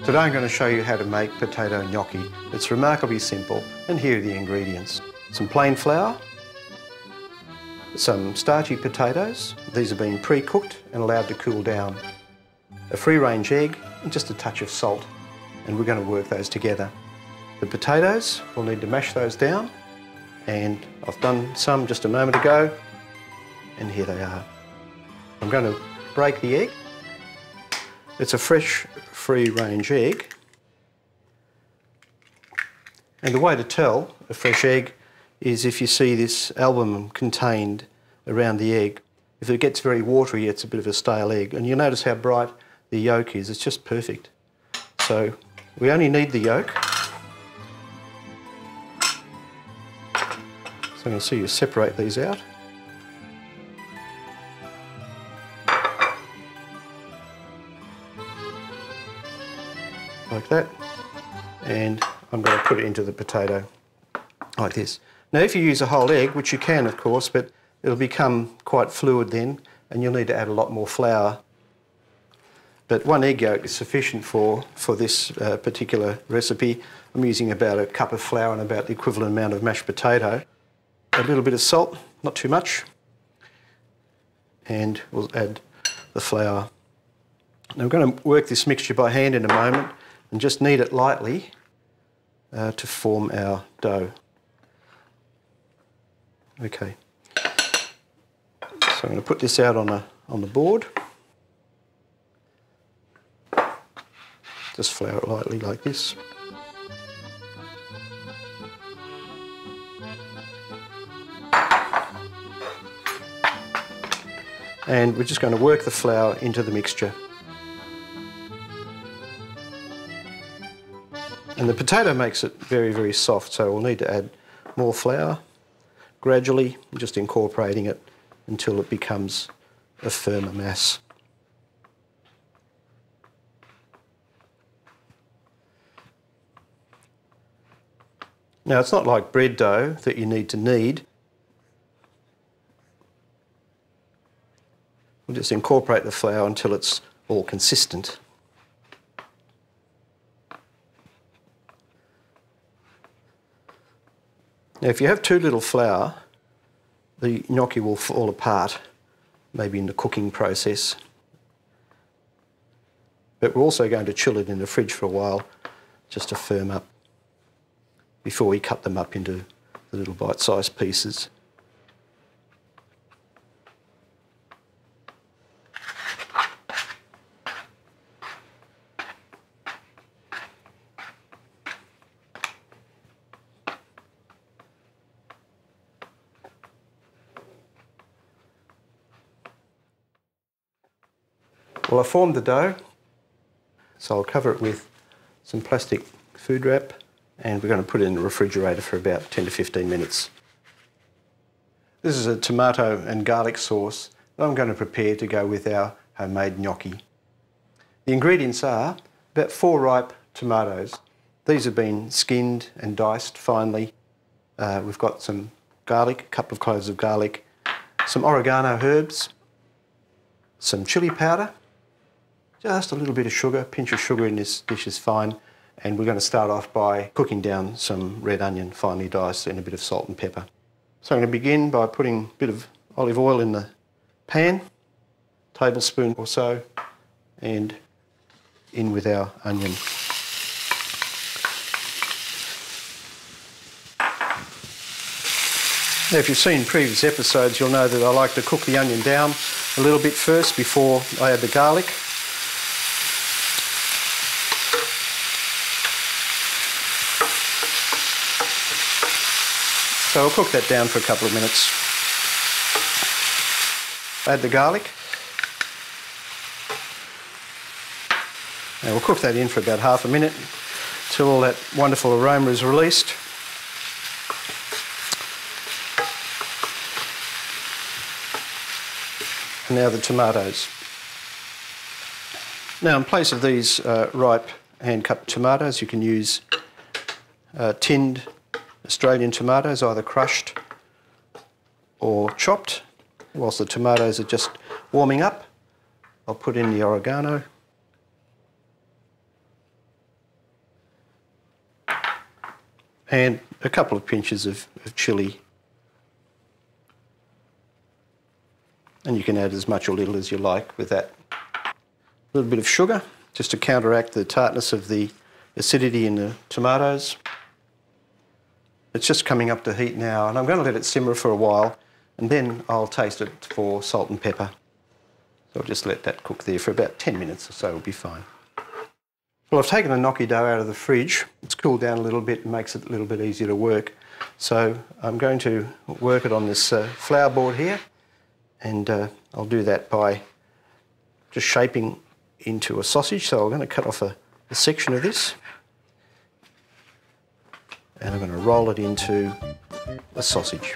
Today I'm going to show you how to make potato gnocchi. It's remarkably simple, and here are the ingredients. Some plain flour, some starchy potatoes, these have been pre-cooked and allowed to cool down, a free-range egg and just a touch of salt, and we're going to work those together. The potatoes, we'll need to mash those down, and I've done some just a moment ago, and here they are. I'm going to break the egg. It's a fresh, free-range egg. And the way to tell a fresh egg is if you see this albumin contained around the egg. If it gets very watery, it's a bit of a stale egg. And you'll notice how bright the yolk is. It's just perfect. So we only need the yolk. So I'm going to see you separate these out. Like that, and I'm going to put it into the potato like this. Now if you use a whole egg, which you can of course, but it'll become quite fluid then and you'll need to add a lot more flour. But one egg yolk is sufficient for this particular recipe. I'm using about a cup of flour and about the equivalent amount of mashed potato. A little bit of salt, not too much, and we'll add the flour. Now we're going to work this mixture by hand in a moment and just knead it lightly to form our dough. Okay, so I'm going to put this out on the board. Just flour it lightly like this. And we're just going to work the flour into the mixture. And the potato makes it very, very soft, so we'll need to add more flour gradually, just incorporating it until it becomes a firmer mass. Now it's not like bread dough that you need to knead. We'll just incorporate the flour until it's all consistent. Now if you have too little flour, the gnocchi will fall apart, maybe in the cooking process. But we're also going to chill it in the fridge for a while, just to firm up, before we cut them up into the little bite-sized pieces. Well, I formed the dough, so I'll cover it with some plastic food wrap and we're going to put it in the refrigerator for about 10 to 15 minutes. This is a tomato and garlic sauce that I'm going to prepare to go with our homemade gnocchi. The ingredients are about 4 ripe tomatoes. These have been skinned and diced finely. We've got some garlic, a couple of cloves of garlic, some oregano herbs, some chilli powder, just a little bit of sugar, a pinch of sugar in this dish is fine, and we're going to start off by cooking down some red onion finely diced and a bit of salt and pepper. So I'm going to begin by putting a bit of olive oil in the pan, a tablespoon or so, and in with our onion. Now if you've seen previous episodes, you'll know that I like to cook the onion down a little bit first before I add the garlic. So I'll cook that down for a couple of minutes. Add the garlic. Now we'll cook that in for about half a minute till all that wonderful aroma is released. And now the tomatoes. Now in place of these ripe hand-cut tomatoes, you can use tinned Australian tomatoes, either crushed or chopped. Whilst the tomatoes are just warming up, I'll put in the oregano. and a couple of pinches of chilli. And you can add as much or little as you like with that. A little bit of sugar, just to counteract the tartness of the acidity in the tomatoes. It's just coming up to heat now, and I'm going to let it simmer for a while, and then I'll taste it for salt and pepper. So I'll just let that cook there for about 10 minutes or so, it'll be fine. Well, I've taken the gnocchi dough out of the fridge. It's cooled down a little bit and makes it a little bit easier to work. So I'm going to work it on this flour board here, and I'll do that by just shaping into a sausage. So I'm going to cut off a section of this, and I'm going to roll it into a sausage.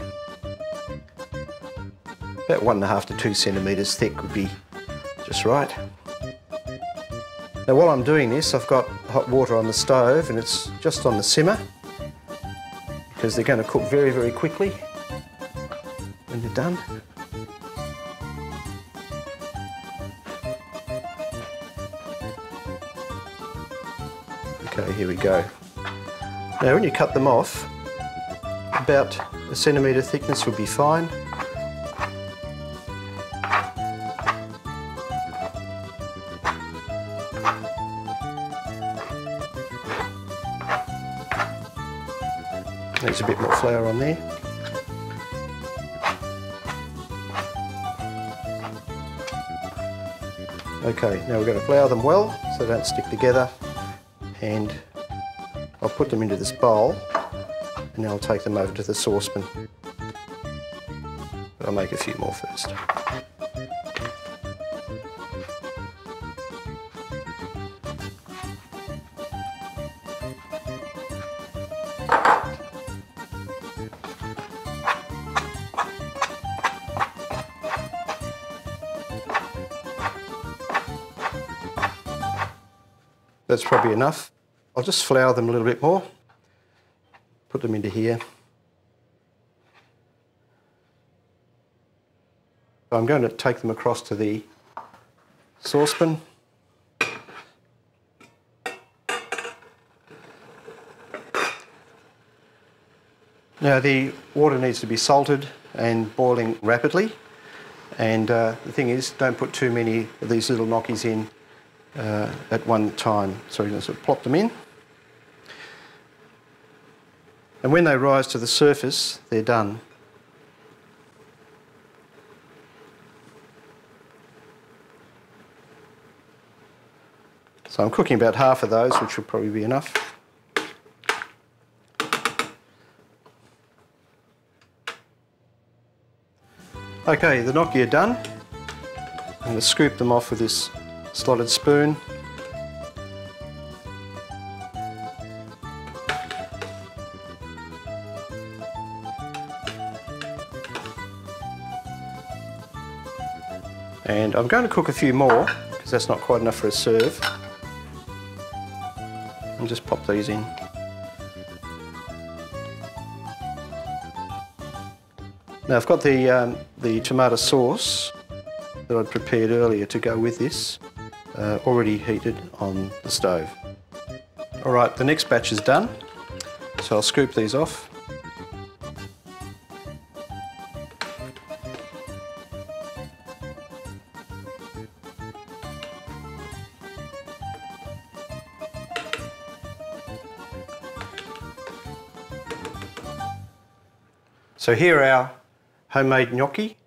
About 1.5 to 2 centimetres thick would be just right. Now while I'm doing this, I've got hot water on the stove and it's just on the simmer, because they're going to cook very, very quickly when they're done. Okay, here we go. Now when you cut them off, about a centimetre thickness would be fine. There's a bit more flour on there. Okay, now we're going to flour them well so they don't stick together, and I'll put them into this bowl and then I'll take them over to the saucepan. But I'll make a few more first. That's probably enough. I'll just flour them a little bit more. Put them into here. So I'm going to take them across to the saucepan. Now the water needs to be salted and boiling rapidly, and the thing is, don't put too many of these little gnocchis in at one time. So you're going to sort of plop them in. And when they rise to the surface, they're done. So I'm cooking about half of those, which will probably be enough. Okay, the gnocchi are done. I'm going to scoop them off with this slotted spoon. And I'm going to cook a few more because that's not quite enough for a serve. And just pop these in. Now I've got the tomato sauce that I'd prepared earlier to go with this, already heated on the stove. Alright, the next batch is done, so I'll scoop these off. So here are our homemade gnocchi,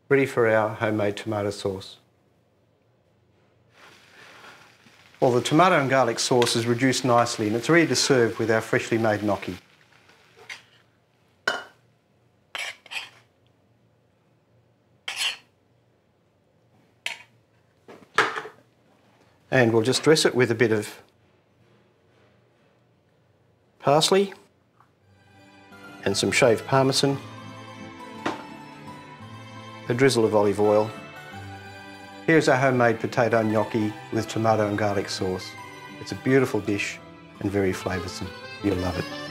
ready for our homemade tomato sauce. Well, the tomato and garlic sauce is reduced nicely and it's ready to serve with our freshly made gnocchi. And we'll just dress it with a bit of parsley and some shaved parmesan, a drizzle of olive oil. Here's our homemade potato gnocchi with tomato and garlic sauce. It's a beautiful dish and very flavoursome. You'll love it.